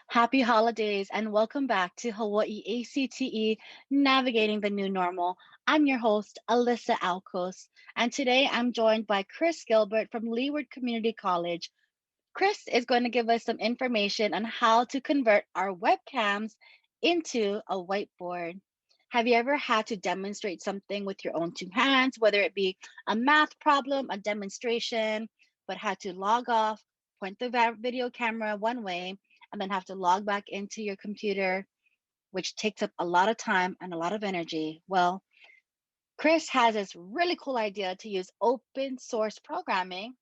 Happy holidays and welcome back to Hawaii ACTE Navigating the New Normal. I'm your host, Alyssa Alcos, and today I'm joined by Chris Gilbert from Leeward Community College. Chris is going to give us some information on how to convert our webcams into a whiteboard. Have you ever had to demonstrate something with your own two hands, whether it be a math problem, a demonstration, but had to log off, point the video camera one way, and then have to log back into your computer, which takes up a lot of time and a lot of energy? Well, Chris has this really cool idea to use open source programming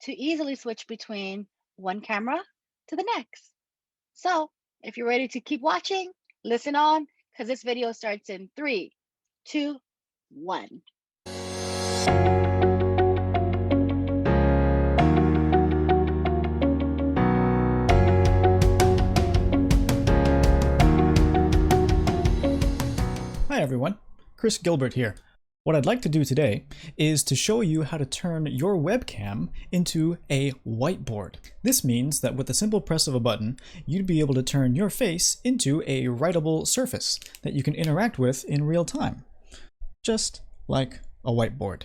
to easily switch between one camera to the next. So if you're ready to keep watching, listen on, because this video starts in 3, 2, 1. Hi everyone, Chris Gilbert here. What I'd like to do today is to show you how to turn your webcam into a whiteboard. This means that with the simple press of a button, you'd be able to turn your face into a writable surface that you can interact with in real time, just like a whiteboard.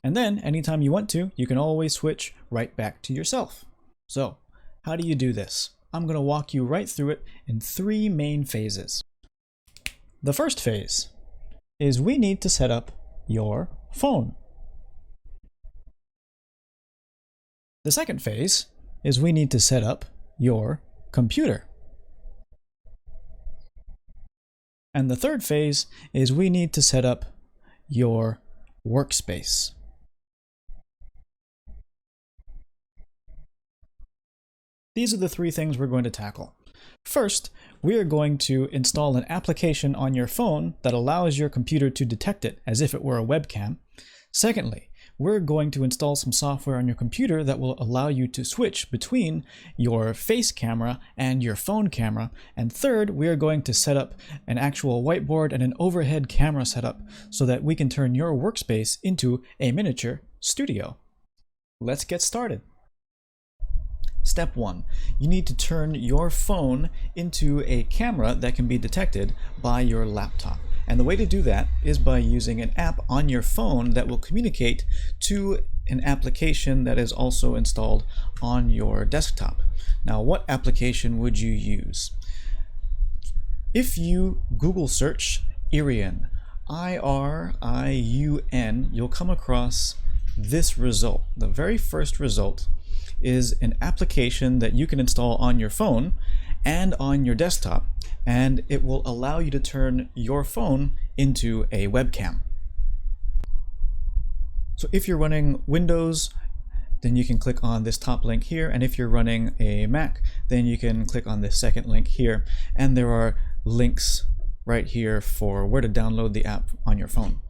And then anytime you want to, you can always switch right back to yourself. So how do you do this? I'm going to walk you right through it in 3 main phases. The first phase is we need to set up your phone. The second phase is we need to set up your computer. And the third phase is we need to set up your workspace. These are the 3 things we're going to tackle. First, we are going to install an application on your phone that allows your computer to detect it as if it were a webcam. Secondly, we're going to install some software on your computer that will allow you to switch between your face camera and your phone camera. And third, we are going to set up an actual whiteboard and an overhead camera setup so that we can turn your workspace into a miniature studio. Let's get started. Step 1. You need to turn your phone into a camera that can be detected by your laptop. And the way to do that is by using an app on your phone that will communicate to an application that is also installed on your desktop. Now, what application would you use? If you Google search Iriun, I-R-I-U-N, you'll come across this result. The very first result is an application that you can install on your phone and on your desktop, and it will allow you to turn your phone into a webcam. So if you're running Windows, then you can click on this top link here, and if you're running a Mac, then you can click on this second link here, and there are links right here for where to download the app on your phone.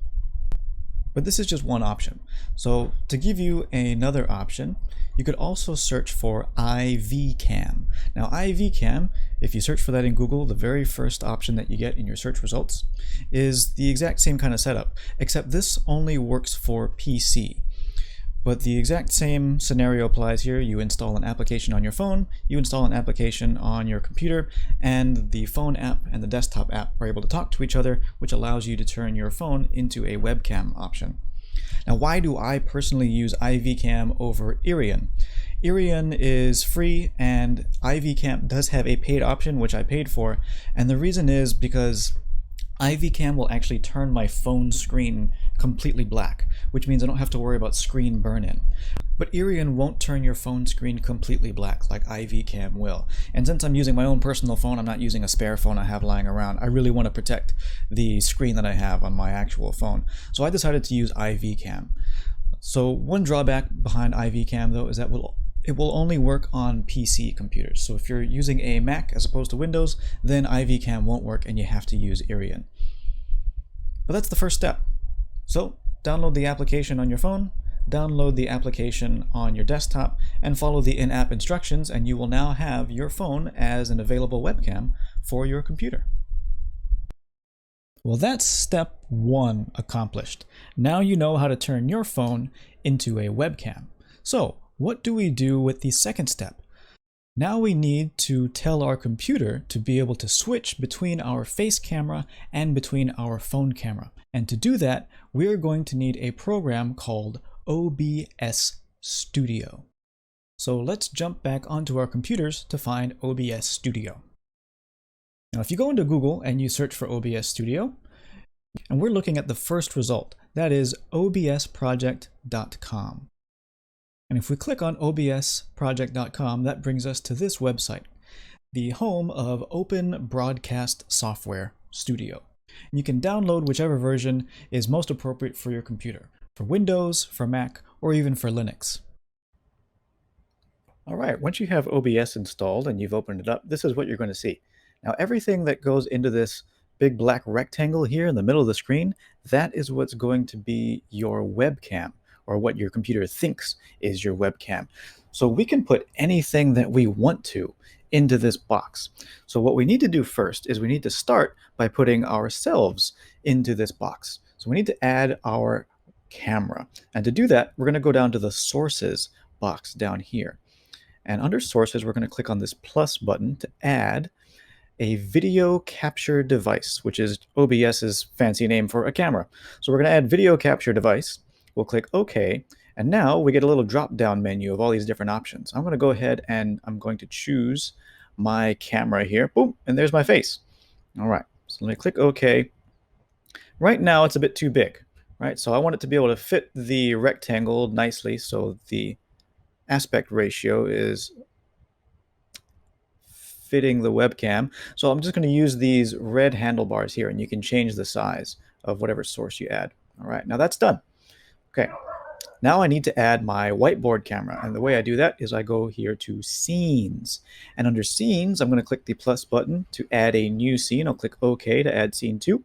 But this is just one option. So to give you another option, you could also search for IV-Cam. Now IV-Cam, if you search for that in Google, the very first option that you get in your search results is the exact same kind of setup, except this only works for PC. But the exact same scenario applies here. You install an application on your phone, you install an application on your computer, and the phone app and the desktop app are able to talk to each other, which allows you to turn your phone into a webcam option. Now, why do I personally use IV-Cam over Iriun? Iriun is free, and IV-Cam does have a paid option, which I paid for, and the reason is because IV-Cam will actually turn my phone screen completely black, which means I don't have to worry about screen burn-in. But Iriun won't turn your phone screen completely black like IV-Cam will. And since I'm using my own personal phone, I'm not using a spare phone I have lying around, I really want to protect the screen that I have on my actual phone. So I decided to use IV-Cam. So one drawback behind IV-Cam though is that it will only work on PC computers. So if you're using a Mac as opposed to Windows, then IV-Cam won't work and you have to use Iriun. But that's the first step. So download the application on your phone, download the application on your desktop, and follow the in-app instructions, and you will now have your phone as an available webcam for your computer. Well, that's step 1 accomplished. Now you know how to turn your phone into a webcam. So what do we do with the second step? Now we need to tell our computer to be able to switch between our face camera and between our phone camera. And to do that, we're going to need a program called OBS Studio. So let's jump back onto our computers to find OBS Studio. Now, if you go into Google and you search for OBS Studio, and we're looking at the first result, that is obsproject.com. And if we click on obsproject.com, that brings us to this website, the home of Open Broadcast Software Studio. And you can download whichever version is most appropriate for your computer, for Windows, for Mac, or even for Linux. All right, once you have OBS installed and you've opened it up, this is what you're going to see. Now, everything that goes into this big black rectangle here in the middle of the screen, that is what's going to be your webcam, or what your computer thinks is your webcam. So we can put anything that we want to into this box. So what we need to do first is we need to start by putting ourselves into this box. So we need to add our camera. And to do that, we're going to go down to the sources box down here. And under sources, we're going to click on this plus button to add a video capture device, which is OBS's fancy name for a camera. So we're going to add video capture device. We'll click OK. And now we get a little drop-down menu of all these different options. I'm going to go ahead and I'm going to choose my camera here. Boom, and there's my face. All right, so let me click OK. Right now it's a bit too big, right? So I want it to be able to fit the rectangle nicely, so the aspect ratio is fitting the webcam. So I'm just going to use these red handlebars here, and you can change the size of whatever source you add. All right, now that's done. Okay, now I need to add my whiteboard camera, and the way I do that is I go here to Scenes, and under Scenes, I'm going to click the plus button to add a new scene. I'll click OK to add scene 2.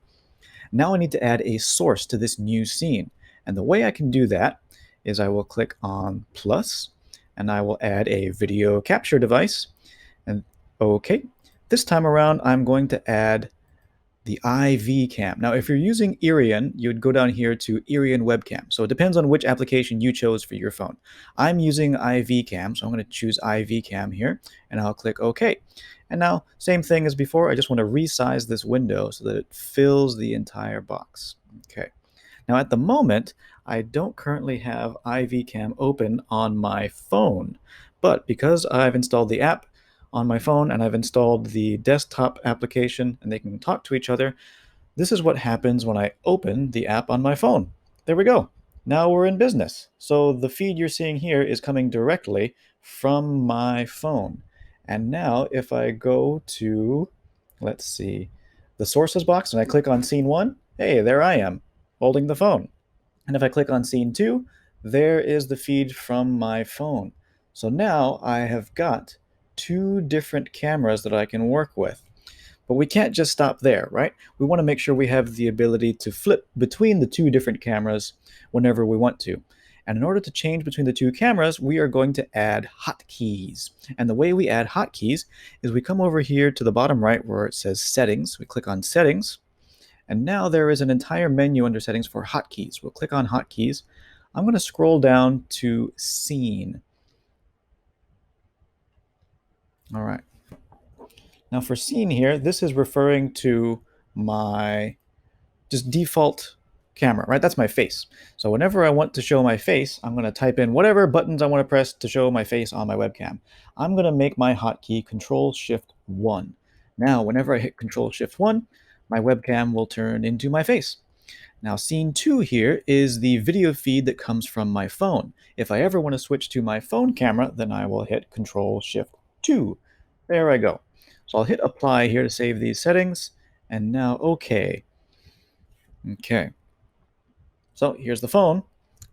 Now I need to add a source to this new scene, and the way I can do that is I will click on plus, and I will add a video capture device, and OK. This time around, I'm going to add the IV cam. Now, if you're using Irion, you would go down here to Irion Webcam. So it depends on which application you chose for your phone. I'm using IV cam, so I'm going to choose IV cam here, and I'll click OK. And now, same thing as before, I just want to resize this window so that it fills the entire box. Okay. Now, at the moment, I don't currently have IV cam open on my phone, but because I've installed the app on my phone and I've installed the desktop application and they can talk to each other, this is what happens when I open the app on my phone. There we go. Now we're in business. So the feed you're seeing here is coming directly from my phone. And now if I go to, let's see, the sources box and I click on scene 1, hey, there I am holding the phone. And if I click on scene 2, there is the feed from my phone. So now I have got 2 different cameras that I can work with. But we can't just stop there, right? We want to make sure we have the ability to flip between the 2 different cameras whenever we want to. And in order to change between the 2 cameras, we are going to add hotkeys. And the way we add hotkeys is we come over here to the bottom right where it says Settings. We click on Settings. And now there is an entire menu under Settings for hotkeys. We'll click on Hotkeys. I'm going to scroll down to Scene. All right. Now for scene here, this is referring to my just default camera, right? That's my face. So whenever I want to show my face, I'm going to type in whatever buttons I want to press to show my face on my webcam. I'm going to make my hotkey Control-Shift-1. Now, whenever I hit Control-Shift-1, my webcam will turn into my face. Now, scene 2 here is the video feed that comes from my phone. If I ever want to switch to my phone camera, then I will hit Control-Shift-2. There I go. So I'll hit Apply here to save these settings, and now OK. Okay. So here's the phone.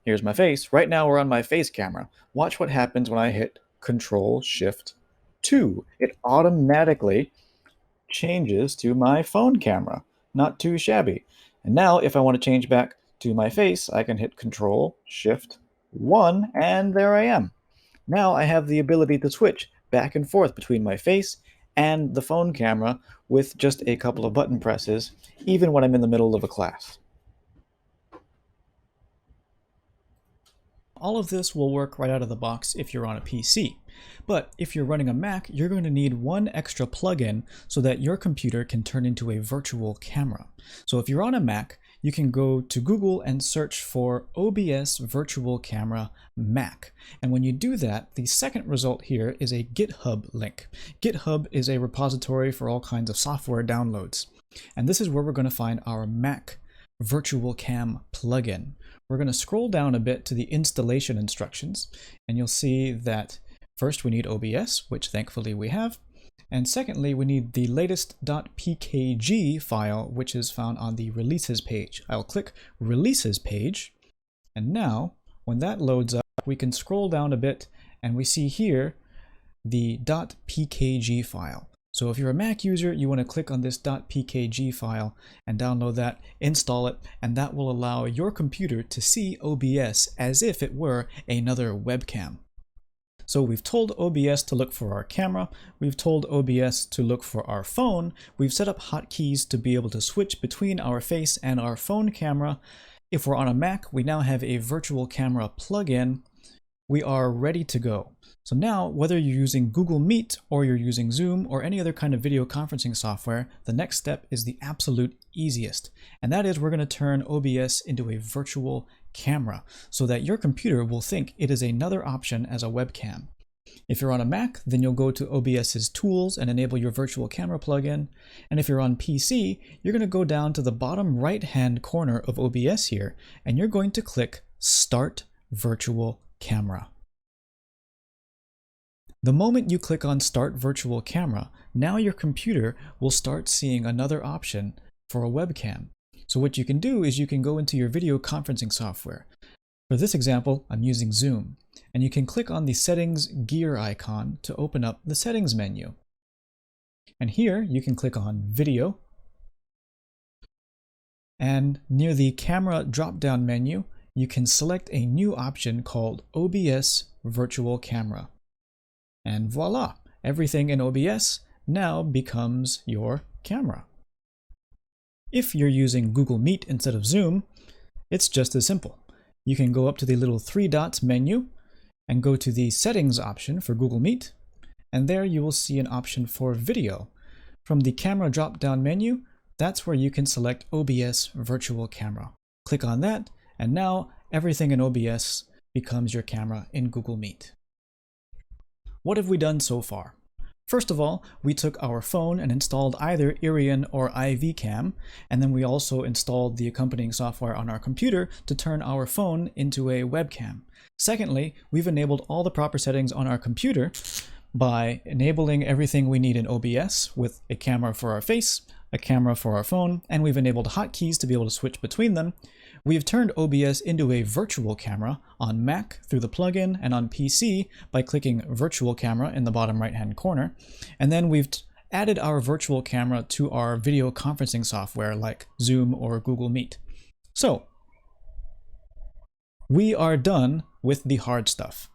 Here's my face. Right now we're on my face camera. Watch what happens when I hit Control-Shift-2. It automatically changes to my phone camera. Not too shabby. And now if I want to change back to my face, I can hit Control-Shift-1, and there I am. Now I have the ability to switch back and forth between my face and the phone camera with just a couple of button presses, even when I'm in the middle of a class. All of this will work right out of the box if you're on a PC. But if you're running a Mac, you're going to need one extra plugin so that your computer can turn into a virtual camera. So if you're on a Mac, you can go to Google and search for OBS Virtual Camera Mac. And when you do that, the second result here is a GitHub link. GitHub is a repository for all kinds of software downloads. And this is where we're going to find our Mac Virtual Cam plugin. We're going to scroll down a bit to the installation instructions, and you'll see that first we need OBS, which thankfully we have. And secondly, we need the latest .pkg file, which is found on the releases page. I'll click releases page. And now, when that loads up, we can scroll down a bit and we see here the .pkg file. So if you're a Mac user, you want to click on this .pkg file and download that, install it, and that will allow your computer to see OBS as if it were another webcam. So we've told OBS to look for our camera, we've told OBS to look for our phone, we've set up hotkeys to be able to switch between our face and our phone camera. If we're on a Mac, we now have a virtual camera plugin. We are ready to go. So now, whether you're using Google Meet or you're using Zoom or any other kind of video conferencing software, the next step is the absolute easiest. And that is we're going to turn OBS into a virtual camera so that your computer will think it is another option as a webcam. If you're on a Mac, then you'll go to OBS's tools and enable your virtual camera plugin. And if you're on PC, you're going to go down to the bottom right-hand corner of OBS here, and you're going to click Start Virtual Camera. The moment you click on Start Virtual Camera, now your computer will start seeing another option for a webcam. So what you can do is you can go into your video conferencing software. For this example, I'm using Zoom, and you can click on the Settings gear icon to open up the Settings menu. And here you can click on Video, and near the Camera drop-down menu, you can select a new option called OBS Virtual Camera. And voila, everything in OBS now becomes your camera. If you're using Google Meet instead of Zoom, it's just as simple. You can go up to the little three dots menu and go to the Settings option for Google Meet, and there you will see an option for video. From the Camera drop-down menu, that's where you can select OBS Virtual Camera. Click on that, and now everything in OBS becomes your camera in Google Meet. What have we done so far? First of all, we took our phone and installed either Irion or IV-Cam, and then we also installed the accompanying software on our computer to turn our phone into a webcam. Secondly, we've enabled all the proper settings on our computer by enabling everything we need in OBS with a camera for our face, a camera for our phone, and we've enabled hotkeys to be able to switch between them. We've turned OBS into a virtual camera on Mac through the plugin and on PC by clicking Virtual Camera in the bottom right-hand corner. And then we've added our virtual camera to our video conferencing software like Zoom or Google Meet. So, we are done with the hard stuff.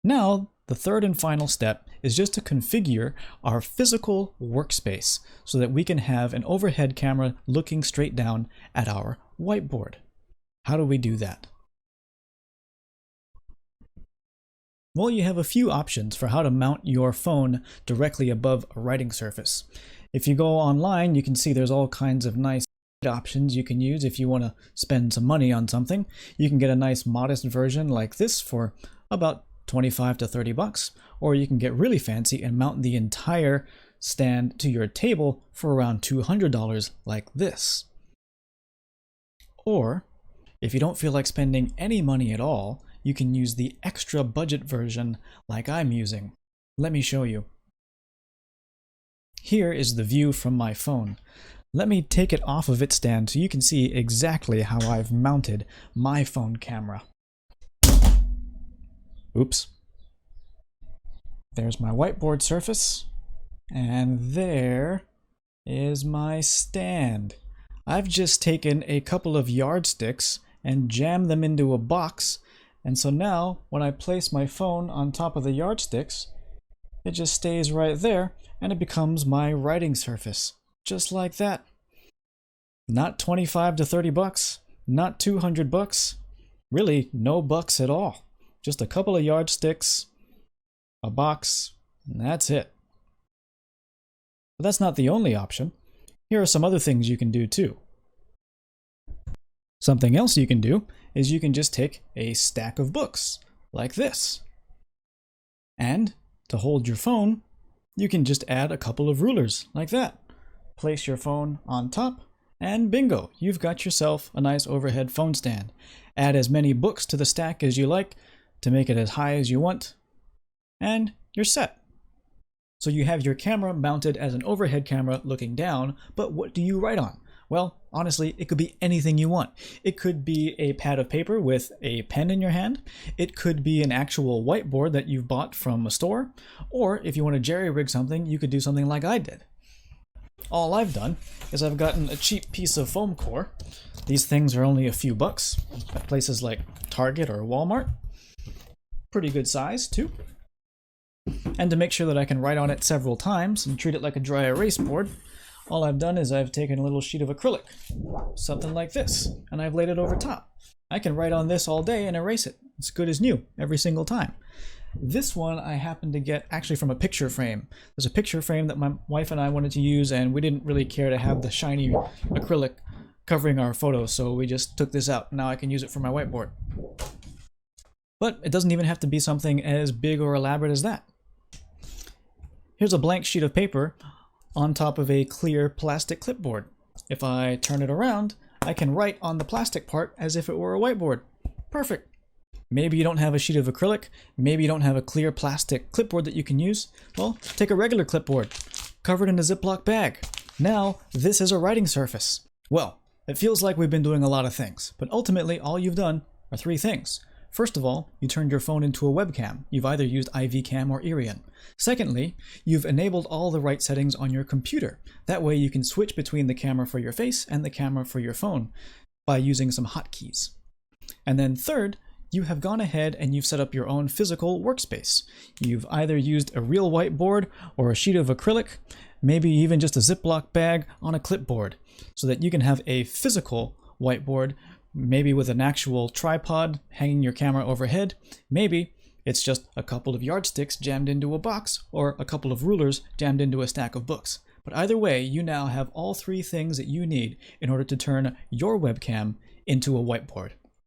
Now, the third and final step is just to configure our physical workspace so that we can have an overhead camera looking straight down at our whiteboard. How do we do that? Well, you have a few options for how to mount your phone directly above a writing surface. If you go online, you can see there's all kinds of nice options you can use if you want to spend some money on something. You can get a nice modest version like this for about 25 to 30 bucks, or you can get really fancy and mount the entire stand to your table for around $200 like this. Or, if you don't feel like spending any money at all, you can use the extra budget version like I'm using. Let me show you. Here is the view from my phone. Let me take it off of its stand so you can see exactly how I've mounted my phone camera. Oops. There's my whiteboard surface, and there is my stand. I've just taken a couple of yardsticks and jammed them into a box, and so now when I place my phone on top of the yardsticks, it just stays right there and it becomes my writing surface. Just like that. Not 25 to 30 bucks, not 200 bucks, really no bucks at all. Just a couple of yardsticks, a box, and that's it. But that's not the only option. Here are some other things you can do too. Something else you can do is you can just take a stack of books, like this. And to hold your phone, you can just add a couple of rulers, like that. Place your phone on top, and bingo, you've got yourself a nice overhead phone stand. Add as many books to the stack as you like to make it as high as you want, and you're set. So you have your camera mounted as an overhead camera looking down, but what do you write on? Well, honestly, it could be anything you want. It could be a pad of paper with a pen in your hand. It could be an actual whiteboard that you've bought from a store. Or if you want to jerry-rig something, you could do something like I did. All I've done is I've gotten a cheap piece of foam core. These things are only a few bucks at places like Target or Walmart. Pretty good size, too. And to make sure that I can write on it several times and treat it like a dry erase board, all I've done is I've taken a little sheet of acrylic, something like this, and I've laid it over top. I can write on this all day and erase it. It's good as new every single time. This one I happened to get actually from a picture frame. There's a picture frame that my wife and I wanted to use, and we didn't really care to have the shiny acrylic covering our photos, so we just took this out. Now I can use it for my whiteboard. But it doesn't even have to be something as big or elaborate as that. Here's a blank sheet of paper on top of a clear plastic clipboard. If I turn it around, I can write on the plastic part as if it were a whiteboard. Perfect. Maybe you don't have a sheet of acrylic, maybe you don't have a clear plastic clipboard that you can use. Well, take a regular clipboard, cover it in a Ziploc bag. Now, this is a writing surface. Well, it feels like we've been doing a lot of things, but ultimately all you've done are 3 things. First of all, you turned your phone into a webcam. You've either used IV-Cam or Irian. Secondly, you've enabled all the right settings on your computer. That way you can switch between the camera for your face and the camera for your phone by using some hotkeys. And then third, you have gone ahead and you've set up your own physical workspace. You've either used a real whiteboard or a sheet of acrylic, maybe even just a Ziploc bag on a clipboard, so that you can have a physical whiteboard, maybe with an actual tripod hanging your camera overhead. Maybe it's just a couple of yardsticks jammed into a box, or a couple of rulers jammed into a stack of books. But either way, you now have all 3 things that you need in order to turn your webcam into a whiteboard.